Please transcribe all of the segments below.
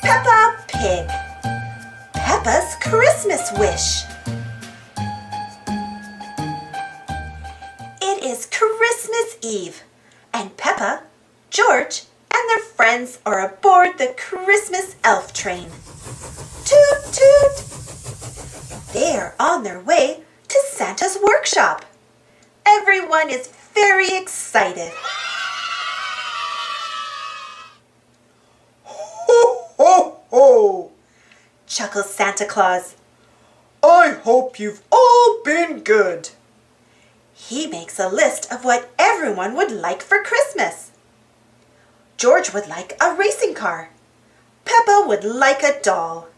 Peppa Pig. Peppa's Christmas Wish. It is Christmas Eve, and Peppa, George, and their friends are aboard the Christmas elf train. Toot toot! They are on their way to Santa's workshop. Everyone is very excited. Ho, ho, ho! Chuckles Santa Claus. I hope you've all been good. He makes a list of what everyone would like for Christmas. George would like a racing car. Peppa would like a doll.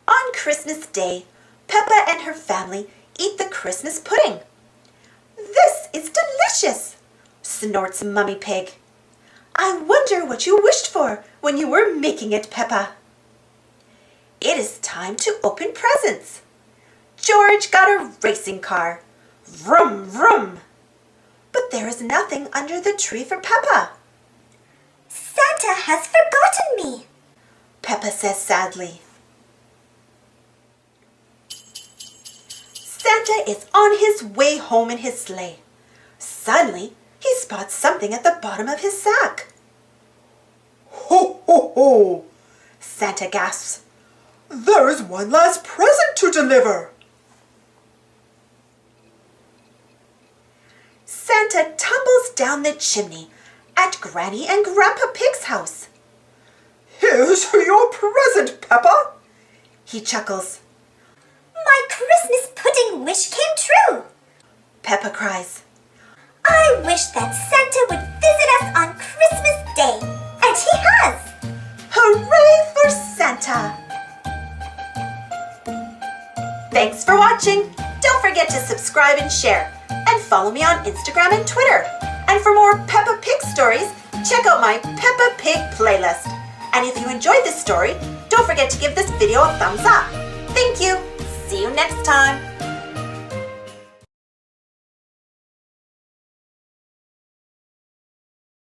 On Christmas Day, Peppa and her family eat the Christmas pudding. This is delicious, snorts Mummy Pig. I wonder what you wished for when you were making it, Peppa. It is time to open presents. George got a racing car. Vroom, vroom. But there is nothing under the tree for Peppa. Santa has forgotten me, Peppa says sadly. Santa is on his way home in his sleigh. Suddenly, he spots something at the bottom of his sack. Ho, ho, ho! Santa gasps. There is one last present to deliver. Santa tumbles down the chimney at Granny and Grandpa Pig's house. Here's your present, Peppa. He chuckles. my Christmas pudding wish came true. Peppa cries. I wish that Santa would visit us on Christmas Day, and he has. Hooray for Santa! Thanks for watching. Don't forget to subscribe and share, and follow me on Instagram and Twitter. And for more Peppa Pig stories, check out my Peppa Pig playlist. And if you enjoyed this story, don't forget to give this video a thumbs up. Thank you. See you next time.